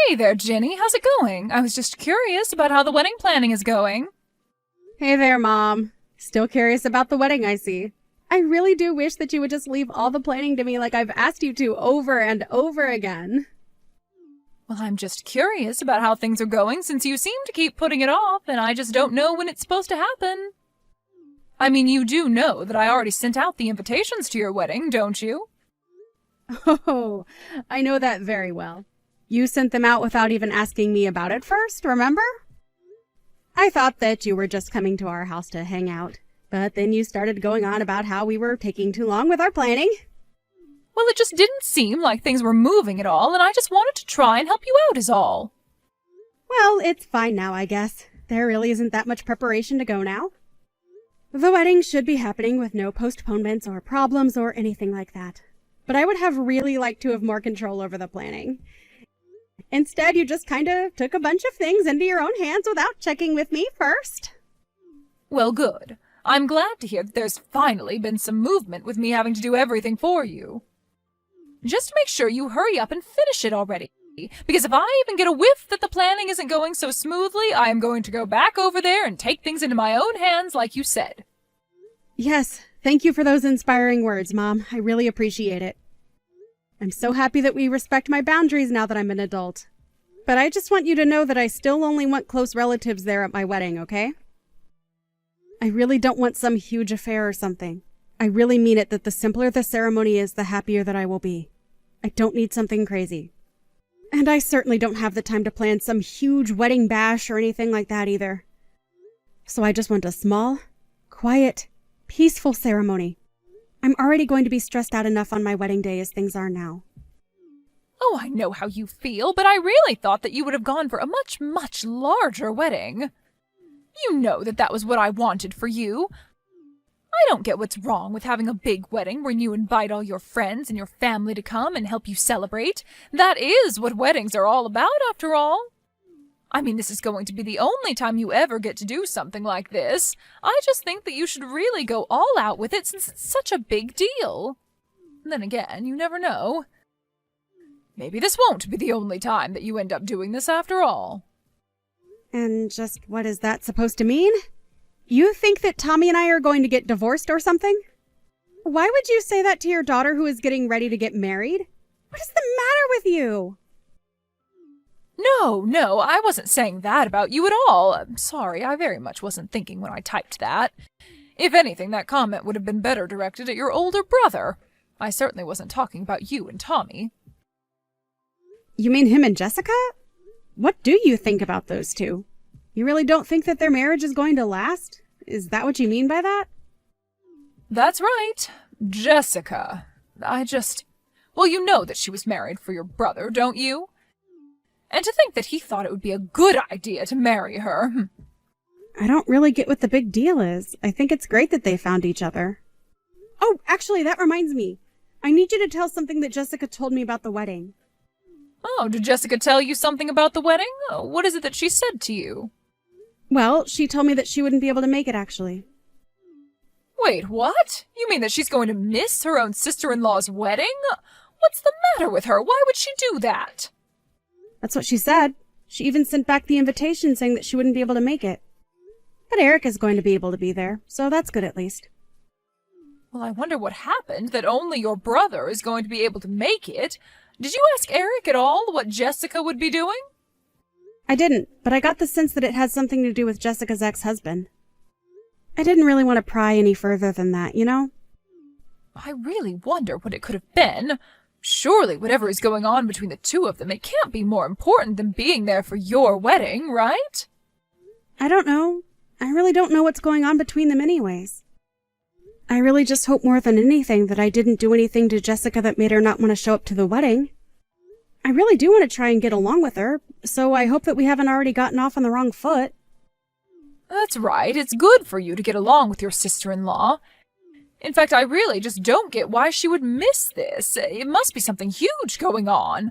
Hey there, Jenny. How's it going? I was just curious about how the wedding planning is going. Hey there, Mom. Still curious about the wedding, I see. I really do wish that you would just leave all the planning to me like I've asked you to over and over again. Well, I'm just curious about how things are going since you seem to keep putting it off and I just don't know when it's supposed to happen. I mean, you do know that I already sent out the invitations to your wedding, don't you? Oh, I know that very well. You sent them out without even asking me about it first, remember? I thought that you were just coming to our house to hang out, but then you started going on about how we were taking too long with our planning. Well, it just didn't seem like things were moving at all, and I just wanted to try and help you out is all. Well, it's fine now, I guess. There really isn't that much preparation to go now. The wedding should be happening with no postponements or problems or anything like that. But I would have really liked to have more control over the planning. Instead, you just kind of took a bunch of things into your own hands without checking with me first. Well, good. I'm glad to hear that there's finally been some movement with me having to do everything for you. Just make sure you hurry up and finish it already, because if I even get a whiff that the planning isn't going so smoothly, I am going to go back over there and take things into my own hands like you said. Yes, thank you for those inspiring words, Mom. I really appreciate it. I'm so happy that we respect my boundaries now that I'm an adult. But I just want you to know that I still only want close relatives there at my wedding, okay? I really don't want some huge affair or something. I really mean it that the simpler the ceremony is, the happier that I will be. I don't need something crazy. And I certainly don't have the time to plan some huge wedding bash or anything like that either. So I just want a small, quiet, peaceful ceremony. I'm already going to be stressed out enough on my wedding day as things are now. Oh, I know how you feel, but I really thought that you would have gone for a much, much larger wedding. You know that that was what I wanted for you. I don't get what's wrong with having a big wedding where you invite all your friends and your family to come and help you celebrate. That is what weddings are all about, after all. I mean, this is going to be the only time you ever get to do something like this. I just think that you should really go all out with it since it's such a big deal. Then again, you never know. Maybe this won't be the only time that you end up doing this after all. And just what is that supposed to mean? You think that Tommy and I are going to get divorced or something? Why would you say that to your daughter who is getting ready to get married? What is the matter with you? No, I wasn't saying that about you at all. I'm sorry, I very much wasn't thinking when I typed that. If anything, that comment would have been better directed at your older brother. I certainly wasn't talking about you and Tommy. You mean him and Jessica? What do you think about those two? You really don't think that their marriage is going to last? Is that what you mean by that? That's right. Jessica. Well, you know that she was married for your brother, don't you? And to think that he thought it would be a good idea to marry her. I don't really get what the big deal is. I think it's great that they found each other. Oh, actually, that reminds me. I need you to tell something that Jessica told me about the wedding. Oh, did Jessica tell you something about the wedding? What is it that she said to you? Well, she told me that she wouldn't be able to make it, actually. Wait, what? You mean that she's going to miss her own sister-in-law's wedding? What's the matter with her? Why would she do that? That's what she said. She even sent back the invitation saying that she wouldn't be able to make it. But Eric is going to be able to be there, so that's good at least. Well, I wonder what happened that only your brother is going to be able to make it. Did you ask Eric at all what Jessica would be doing? I didn't, but I got the sense that it had something to do with Jessica's ex-husband. I didn't really want to pry any further than that, you know? I really wonder what it could have been. Surely whatever is going on between the two of them, it can't be more important than being there for your wedding, right? I don't know. I really don't know what's going on between them anyways. I really just hope more than anything that I didn't do anything to Jessica that made her not want to show up to the wedding. I really do want to try and get along with her, so I hope that we haven't already gotten off on the wrong foot. That's right. It's good for you to get along with your sister-in-law. In fact, I really just don't get why she would miss this. It must be something huge going on.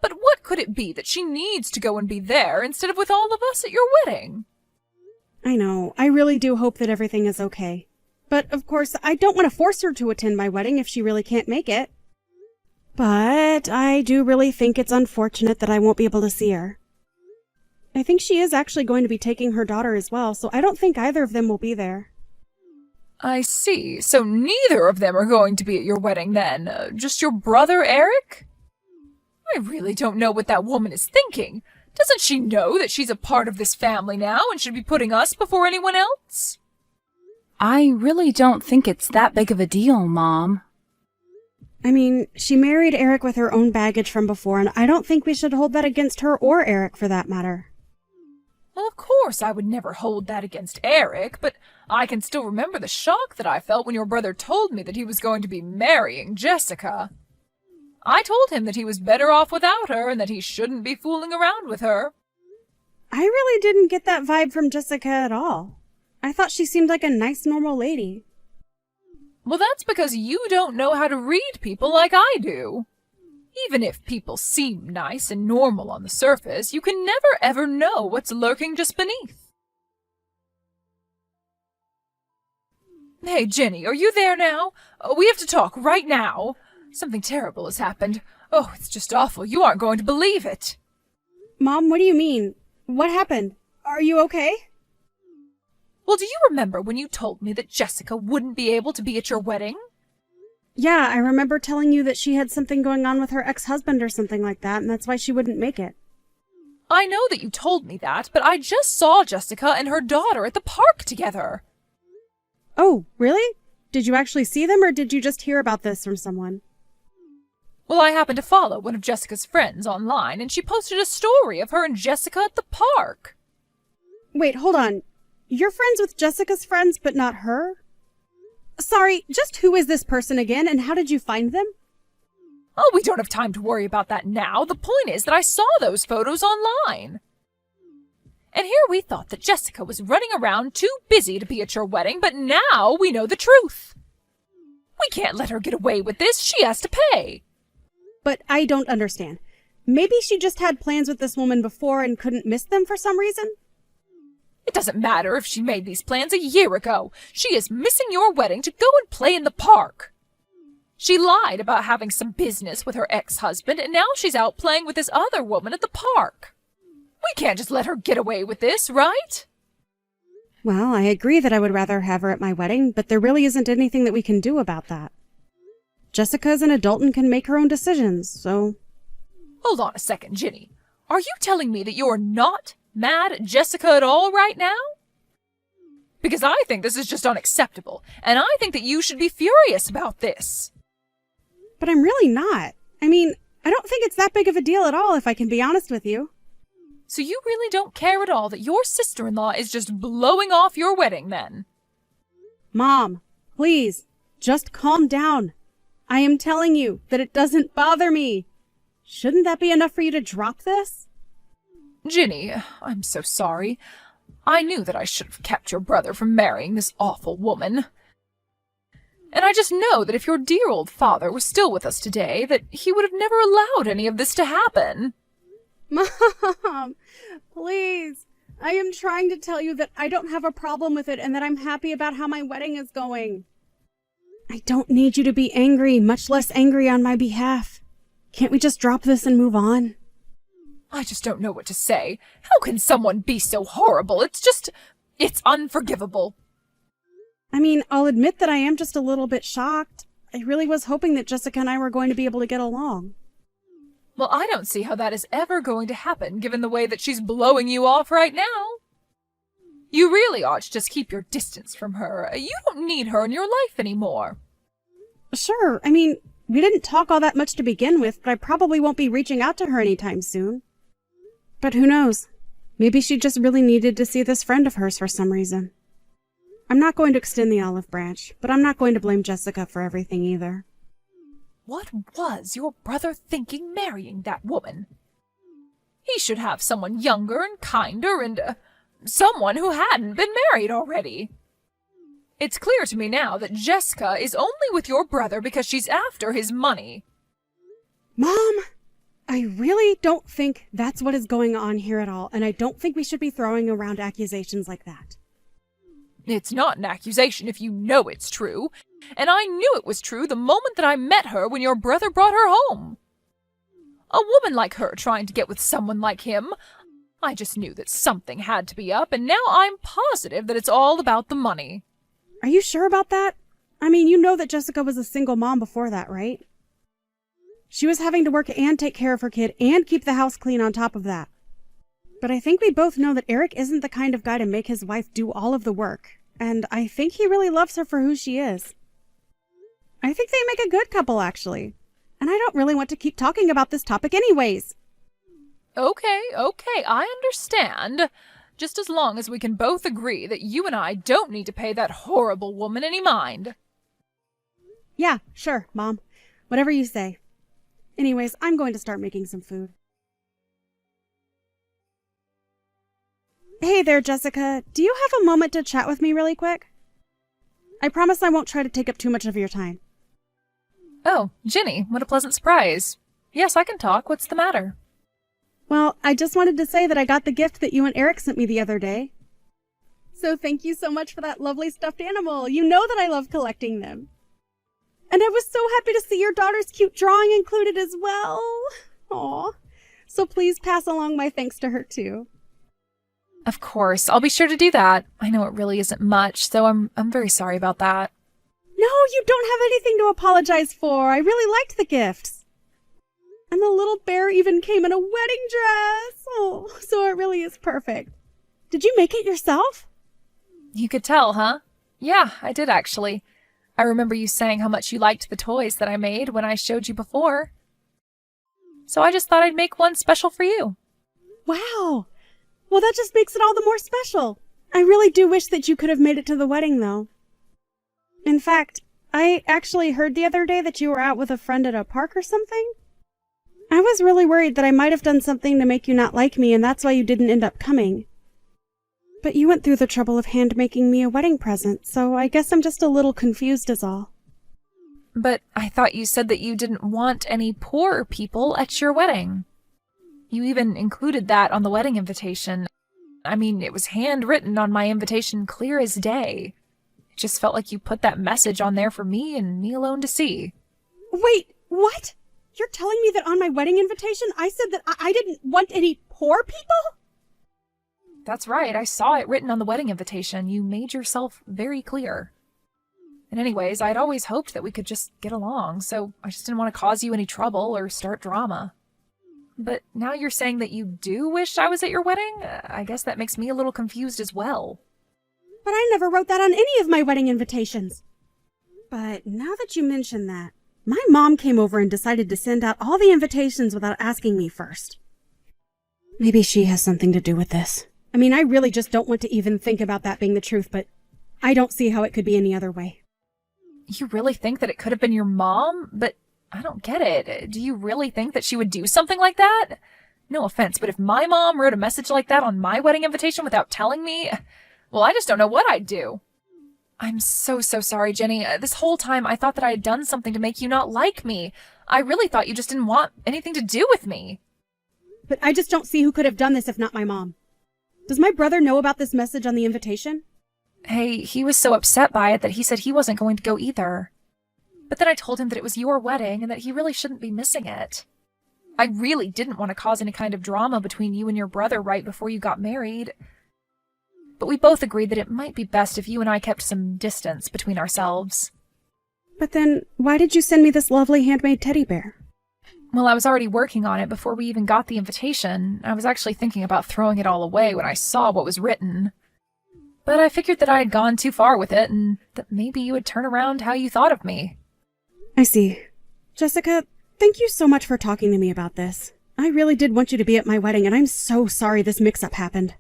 But what could it be that she needs to go and be there instead of with all of us at your wedding? I know. I really do hope that everything is okay. But, of course, I don't want to force her to attend my wedding if she really can't make it. But I do really think it's unfortunate that I won't be able to see her. I think she is actually going to be taking her daughter as well, so I don't think either of them will be there. I see. So neither of them are going to be at your wedding then? Just your brother, Eric? I really don't know what that woman is thinking. Doesn't she know that she's a part of this family now and should be putting us before anyone else? I really don't think it's that big of a deal, Mom. I mean, she married Eric with her own baggage from before, and I don't think we should hold that against her or Eric for that matter. Well, of course I would never hold that against Eric, but I can still remember the shock that I felt when your brother told me that he was going to be marrying Jessica. I told him that he was better off without her and that he shouldn't be fooling around with her. I really didn't get that vibe from Jessica at all. I thought she seemed like a nice, normal lady. Well, that's because you don't know how to read people like I do. Even if people seem nice and normal on the surface, you can never ever know what's lurking just beneath. Hey, Jenny, are you there now? We have to talk right now. Something terrible has happened. Oh, it's just awful. You aren't going to believe it. Mom, what do you mean? What happened? Are you okay? Well, do you remember when you told me that Jessica wouldn't be able to be at your wedding? Yeah, I remember telling you that she had something going on with her ex-husband or something like that, and that's why she wouldn't make it. I know that you told me that, but I just saw Jessica and her daughter at the park together. Oh, really? Did you actually see them, or did you just hear about this from someone? Well, I happened to follow one of Jessica's friends online, and she posted a story of her and Jessica at the park. Wait, hold on. You're friends with Jessica's friends, but not her? Sorry, just who is this person again, and how did you find them? Oh, we don't have time to worry about that now. The point is that I saw those photos online. And here we thought that Jessica was running around too busy to be at your wedding, but now we know the truth. We can't let her get away with this. She has to pay. But I don't understand. Maybe she just had plans with this woman before and couldn't miss them for some reason? It doesn't matter if she made these plans a year ago. She is missing your wedding to go and play in the park. She lied about having some business with her ex-husband, and now she's out playing with this other woman at the park. We can't just let her get away with this, right? Well, I agree that I would rather have her at my wedding, but there really isn't anything that we can do about that. Jessica is an adult and can make her own decisions, so... Hold on a second, Ginny. Are you telling me that you're not mad at Jessica at all right now? Because I think this is just unacceptable, and I think that you should be furious about this. But I'm really not. I mean, I don't think it's that big of a deal at all, if I can be honest with you. So you really don't care at all that your sister-in-law is just blowing off your wedding, then? Mom, please, just calm down. I am telling you that it doesn't bother me. Shouldn't that be enough for you to drop this? Ginny, I'm so sorry. I knew that I should have kept your brother from marrying this awful woman. And I just know that if your dear old father was still with us today, that he would have never allowed any of this to happen. Mom, please. I am trying to tell you that I don't have a problem with it and that I'm happy about how my wedding is going. I don't need you to be angry, much less angry on my behalf. Can't we just drop this and move on? I just don't know what to say. How can someone be so horrible? It's unforgivable. I mean, I'll admit that I am just a little bit shocked. I really was hoping that Jessica and I were going to be able to get along. Well, I don't see how that is ever going to happen, given the way that she's blowing you off right now. You really ought to just keep your distance from her. You don't need her in your life anymore. Sure, I mean, we didn't talk all that much to begin with, but I probably won't be reaching out to her anytime soon. But who knows? Maybe she just really needed to see this friend of hers for some reason. I'm not going to extend the olive branch, but I'm not going to blame Jessica for everything either. What was your brother thinking marrying that woman? He should have someone younger and kinder and someone who hadn't been married already. It's clear to me now that Jessica is only with your brother because she's after his money. Mom, I really don't think that's what is going on here at all, and I don't think we should be throwing around accusations like that. It's not an accusation if you know it's true, and I knew it was true the moment that I met her when your brother brought her home. A woman like her trying to get with someone like him. I just knew that something had to be up, and now I'm positive that it's all about the money. Are you sure about that? I mean, you know that Jessica was a single mom before that, right? She was having to work and take care of her kid and keep the house clean on top of that. But I think we both know that Eric isn't the kind of guy to make his wife do all of the work, and I think he really loves her for who she is. I think they make a good couple, actually. And I don't really want to keep talking about this topic anyways. Okay, I understand. Just as long as we can both agree that you and I don't need to pay that horrible woman any mind. Yeah, sure, Mom. Whatever you say. Anyways, I'm going to start making some food. Hey there, Jessica. Do you have a moment to chat with me really quick? I promise I won't try to take up too much of your time. Oh, Ginny, what a pleasant surprise. Yes, I can talk. What's the matter? Well, I just wanted to say that I got the gift that you and Eric sent me the other day. So thank you so much for that lovely stuffed animal. You know that I love collecting them. And I was so happy to see your daughter's cute drawing included as well. Aw. So please pass along my thanks to her too. Of course, I'll be sure to do that. I know it really isn't much, so I'm very sorry about that. No, you don't have anything to apologize for. I really liked the gifts. And the little bear even came in a wedding dress. Oh, so it really is perfect. Did you make it yourself? You could tell, huh? Yeah, I did actually. I remember you saying how much you liked the toys that I made when I showed you before. So I just thought I'd make one special for you. Wow. Well, that just makes it all the more special. I really do wish that you could have made it to the wedding, though. In fact, I actually heard the other day that you were out with a friend at a park or something. I was really worried that I might have done something to make you not like me, and that's why you didn't end up coming. But you went through the trouble of hand-making me a wedding present, so I guess I'm just a little confused is all. But I thought you said that you didn't want any poor people at your wedding. You even included that on the wedding invitation. I mean, it was handwritten on my invitation clear as day. It just felt like you put that message on there for me and me alone to see. Wait, what? You're telling me that on my wedding invitation I said that I didn't want any poor people? That's right, I saw it written on the wedding invitation. You made yourself very clear. And anyways, I'd always hoped that we could just get along, so I just didn't want to cause you any trouble or start drama. But now you're saying that you do wish I was at your wedding? I guess that makes me a little confused as well. But I never wrote that on any of my wedding invitations. But now that you mention that, my mom came over and decided to send out all the invitations without asking me first. Maybe she has something to do with this. I mean, I really just don't want to even think about that being the truth, but I don't see how it could be any other way. You really think that it could have been your mom? But I don't get it. Do you really think that she would do something like that? No offense, but if my mom wrote a message like that on my wedding invitation without telling me, well, I just don't know what I'd do. I'm so sorry, Jenny. This whole time I thought that I had done something to make you not like me. I really thought you just didn't want anything to do with me. But I just don't see who could have done this if not my mom. Does my brother know about this message on the invitation? Hey, he was so upset by it that he said he wasn't going to go either. But then I told him that it was your wedding and that he really shouldn't be missing it. I really didn't want to cause any kind of drama between you and your brother right before you got married. But we both agreed that it might be best if you and I kept some distance between ourselves. But then, why did you send me this lovely handmade teddy bear? Well, I was already working on it before we even got the invitation. I was actually thinking about throwing it all away when I saw what was written. But I figured that I had gone too far with it and that maybe you would turn around how you thought of me. I see. Jessica, thank you so much for talking to me about this. I really did want you to be at my wedding, and I'm so sorry this mix-up happened.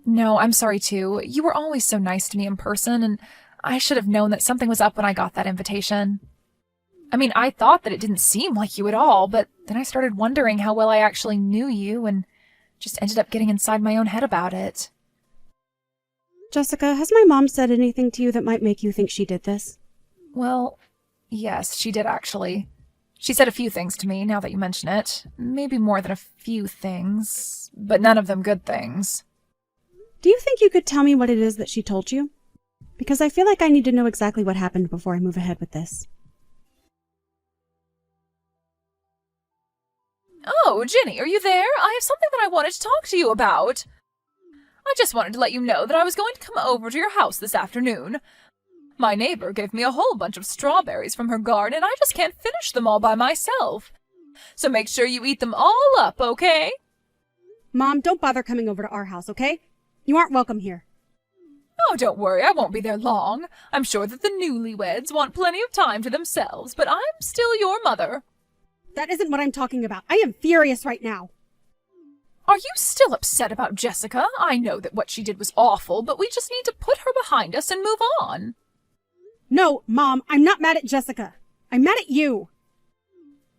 No, I'm sorry too. You were always so nice to me in person, and I should have known that something was up when I got that invitation. I mean, I thought that it didn't seem like you at all, but then I started wondering how well I actually knew you and just ended up getting inside my own head about it. Jessica, has my mom said anything to you that might make you think she did this? Well, yes, she did actually. She said a few things to me, now that you mention it. Maybe more than a few things, but none of them good things. Do you think you could tell me what it is that she told you? Because I feel like I need to know exactly what happened before I move ahead with this. Oh, Ginny, are you there? I have something that I wanted to talk to you about. I just wanted to let you know that I was going to come over to your house this afternoon. My neighbor gave me a whole bunch of strawberries from her garden, and I just can't finish them all by myself. So make sure you eat them all up, okay? Mom, don't bother coming over to our house, okay? You aren't welcome here. Oh, don't worry, I won't be there long. I'm sure that the newlyweds want plenty of time to themselves, but I'm still your mother. That isn't what I'm talking about. I am furious right now. Are you still upset about Jessica? I know that what she did was awful, but we just need to put her behind us and move on. No, Mom, I'm not mad at Jessica. I'm mad at you.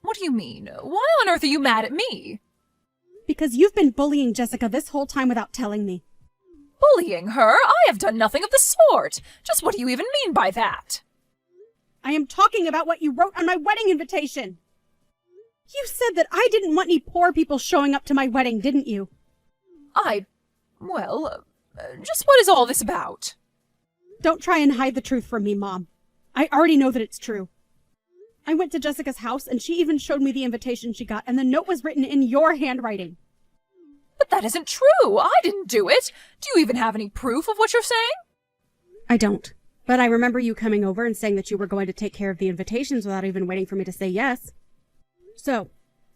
What do you mean? Why on earth are you mad at me? Because you've been bullying Jessica this whole time without telling me. Bullying her? I have done nothing of the sort. Just what do you even mean by that? I am talking about what you wrote on my wedding invitation. You said that I didn't want any poor people showing up to my wedding, didn't you? Just what is all this about? Don't try and hide the truth from me, Mom. I already know that it's true. I went to Jessica's house, and she even showed me the invitation she got, and the note was written in your handwriting. But that isn't true. I didn't do it. Do you even have any proof of what you're saying? I don't. But I remember you coming over and saying that you were going to take care of the invitations without even waiting for me to say yes. So,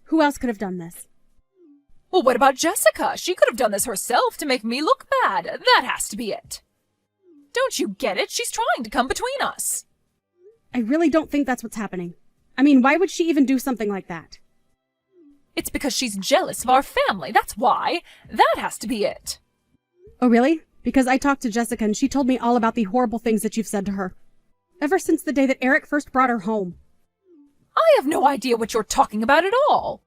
who else could have done this? Well, what about Jessica? She could have done this herself to make me look bad. That has to be it. Don't you get it? She's trying to come between us. I really don't think that's what's happening. I mean, why would she even do something like that? It's because she's jealous of our family. That's why. That has to be it. Oh, really? Because I talked to Jessica and she told me all about the horrible things that you've said to her. Ever since the day that Eric first brought her home. I have no idea what you're talking about at all.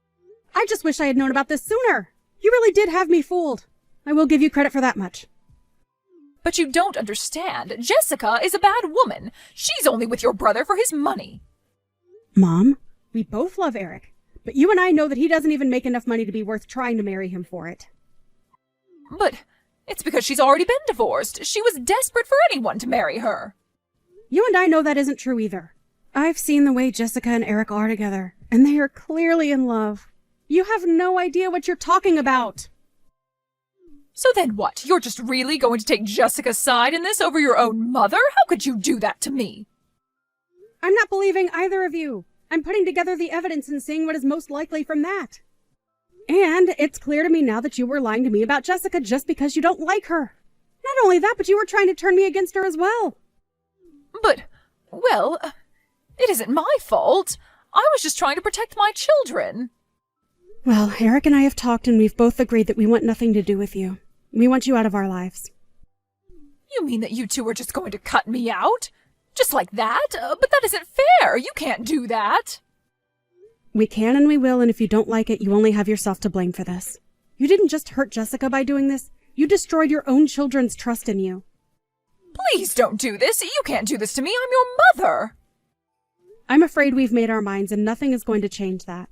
I just wish I had known about this sooner. You really did have me fooled. I will give you credit for that much. But you don't understand. Jessica is a bad woman. She's only with your brother for his money. Mom, we both love Eric, but you and I know that he doesn't even make enough money to be worth trying to marry him for it. But it's because she's already been divorced. She was desperate for anyone to marry her. You and I know that isn't true either. I've seen the way Jessica and Eric are together, and they are clearly in love. You have no idea what you're talking about. So then what? You're just really going to take Jessica's side in this over your own mother? How could you do that to me? I'm not believing either of you. I'm putting together the evidence and seeing what is most likely from that. And it's clear to me now that you were lying to me about Jessica just because you don't like her. Not only that, but you were trying to turn me against her as well. But, well, it isn't my fault. I was just trying to protect my children. Well, Eric and I have talked and we've both agreed that we want nothing to do with you. We want you out of our lives. You mean that you two are just going to cut me out? Just like that? But that isn't fair. You can't do that. We can and we will, and if you don't like it, you only have yourself to blame for this. You didn't just hurt Jessica by doing this. You destroyed your own children's trust in you. Please don't do this. You can't do this to me. I'm your mother. I'm afraid we've made our minds and nothing is going to change that.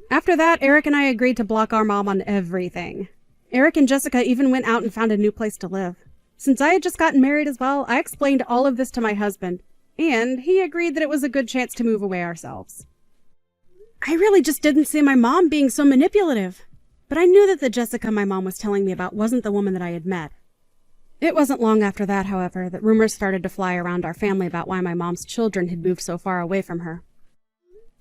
After that, Eric and I agreed to block our mom on everything. Eric and Jessica even went out and found a new place to live. Since I had just gotten married as well, I explained all of this to my husband, and he agreed that it was a good chance to move away ourselves. I really just didn't see my mom being so manipulative, but I knew that the Jessica my mom was telling me about wasn't the woman that I had met. It wasn't long after that, however, that rumors started to fly around our family about why my mom's children had moved so far away from her.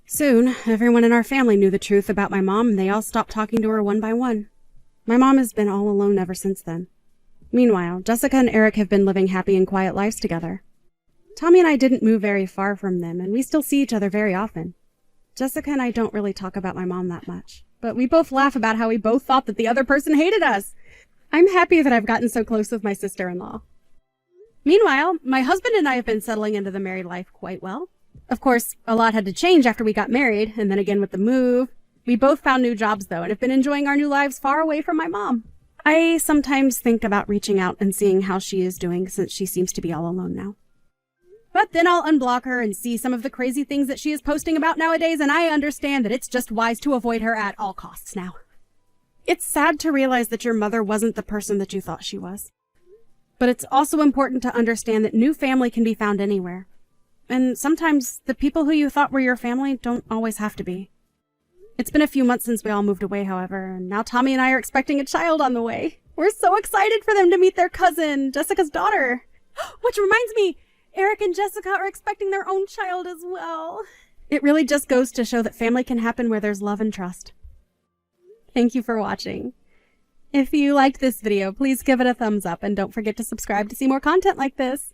Soon, everyone in our family knew the truth about my mom, and they all stopped talking to her one by one. My mom has been all alone ever since then. Meanwhile, Jessica and Eric have been living happy and quiet lives together. Tommy and I didn't move very far from them, and we still see each other very often. Jessica and I don't really talk about my mom that much, but we both laugh about how we both thought that the other person hated us. I'm happy that I've gotten so close with my sister-in-law. Meanwhile, my husband and I have been settling into the married life quite well. Of course, a lot had to change after we got married, and then again with the move. We both found new jobs, though, and have been enjoying our new lives far away from my mom. I sometimes think about reaching out and seeing how she is doing, since she seems to be all alone now. But then I'll unblock her and see some of the crazy things that she is posting about nowadays, and I understand that it's just wise to avoid her at all costs now. It's sad to realize that your mother wasn't the person that you thought she was. But it's also important to understand that new family can be found anywhere. And sometimes the people who you thought were your family don't always have to be. It's been a few months since we all moved away, however, and now Tommy and I are expecting a child on the way. We're so excited for them to meet their cousin, Jessica's daughter. Which reminds me, Eric and Jessica are expecting their own child as well. It really just goes to show that family can happen where there's love and trust. Thank you for watching. If you liked this video, please give it a thumbs up and don't forget to subscribe to see more content like this.